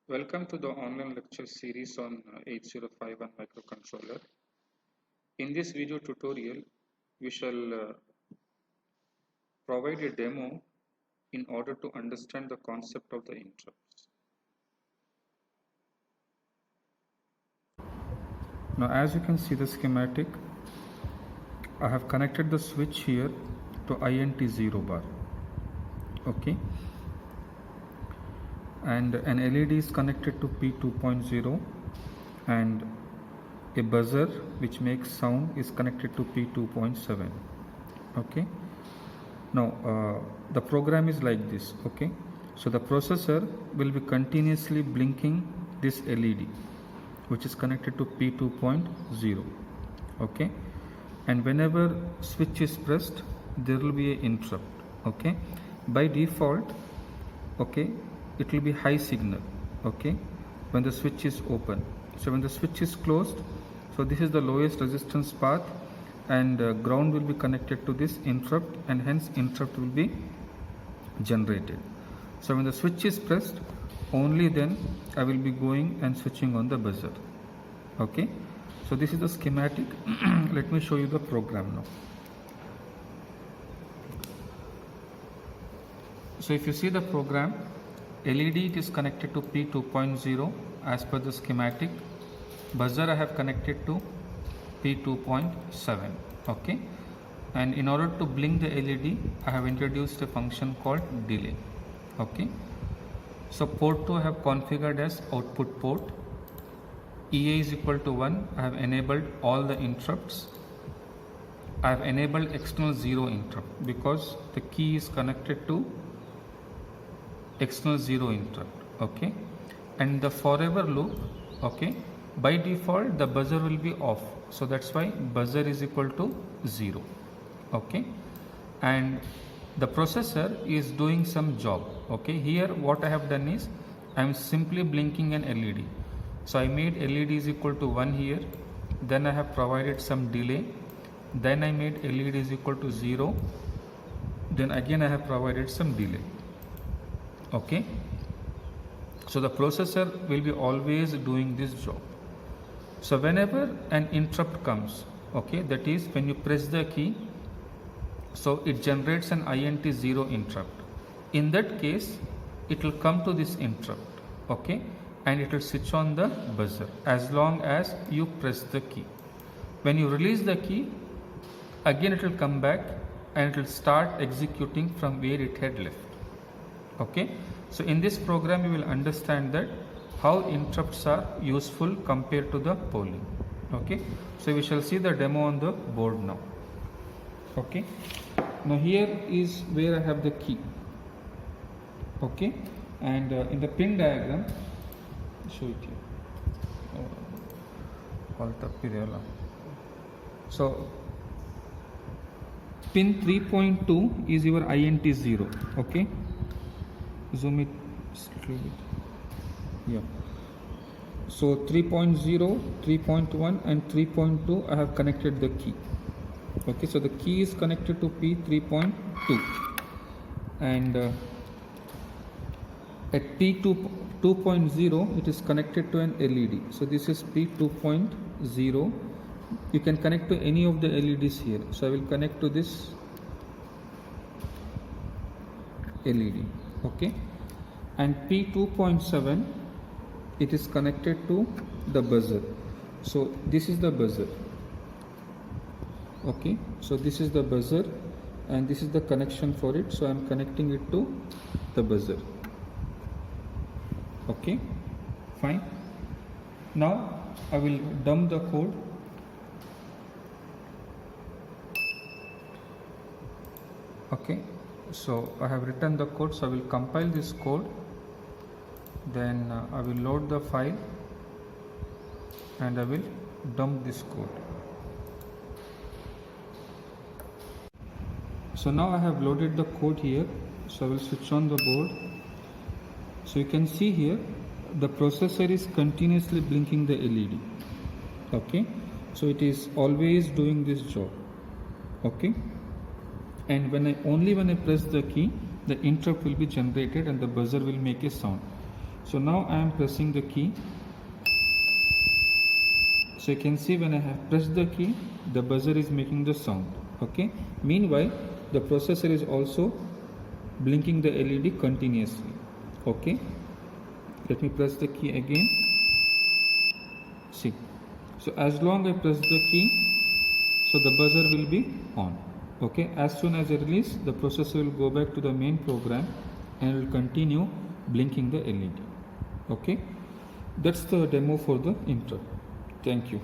Welcome to the online lecture series on 8051 microcontroller. In this video tutorial, we shall provide a demo in order to understand the concept of the interrupts. Now as you can see the schematic, I have connected the switch here to INT0 bar. Okay. And an LED is connected to P2.0 and a buzzer which makes sound is connected to P2.7. Okay. Now the program is like this. Okay. So the processor will be continuously blinking this LED which is connected to P2.0. Okay. And whenever switch is pressed, there will be an interrupt. Okay. By default, okay, it will be high signal. Okay, when the switch is open. So when the switch is closed, so this is the lowest resistance path, and ground will be connected to this interrupt, and hence interrupt will be generated. So when the switch is pressed, only then I will be going and switching on the buzzer. Okay, so this is the schematic. Let me show you the program now. So if you see the program, LED is connected to P2.0 as per the schematic. Buzzer I have connected to P2.7. Okay, and in order to blink the LED, I have introduced a function called delay. Okay, so port 2 I have configured as output port. EA is equal to 1. I have enabled all the interrupts. I have enabled external 0 interrupt because the key is connected to external 0 interrupt. Okay, and the forever loop, okay, by default the buzzer will be off, so that's why buzzer is equal to 0. Okay, and the processor is doing some job. Okay, here what I have done is I am simply blinking an LED. So I made LED is equal to 1 here, then I have provided some delay, then I made LED is equal to 0, then again I have provided some delay. Okay, so the processor will be always doing this job. So whenever an interrupt comes, okay, that is when you press the key, so it generates an INT0 interrupt. In that case, it will come to this interrupt. Okay, and it will switch on the buzzer as long as you press the key. When you release the key, again it will come back and it will start executing from where it had left. Okay, so in this program you will understand that how interrupts are useful compared to the polling. Okay, so we shall see the demo on the board now. Okay, now here is where I have the key. Okay, and in the pin diagram, show it here. So pin 3.2 is your INT0. Okay, zoom it a little bit. Yeah, so 3.0, 3.1 and 3.2 I have connected the key. Okay, so the key is connected to P3.2 and at P2.0 it is connected to an LED. So this is P2.0. You can connect to any of the LEDs here. So I will connect to this LED. Okay, and P2.7 it is connected to the buzzer. So this is the buzzer. Okay, so this is the buzzer and this is the connection for it. So I am connecting it to the buzzer. Okay, fine. Now I will dump the code. Okay, so I have written the code, so I will compile this code, then I will load the file and I will dump this code. So now I have loaded the code here, so I will switch on the board. So you can see here the processor is continuously blinking the LED. Okay, so it is always doing this job. Okay, and when I press the key, the interrupt will be generated and the buzzer will make a sound. So now I am pressing the key. So you can see when I have pressed the key, the buzzer is making the sound. Okay. Meanwhile, the processor is also blinking the LED continuously. Okay. Let me press the key again. See. So as long as I press the key, so the buzzer will be on. Okay. As soon as I release, the processor will go back to the main program and will continue blinking the LED. Okay. That's the demo for the interrupt. Thank you.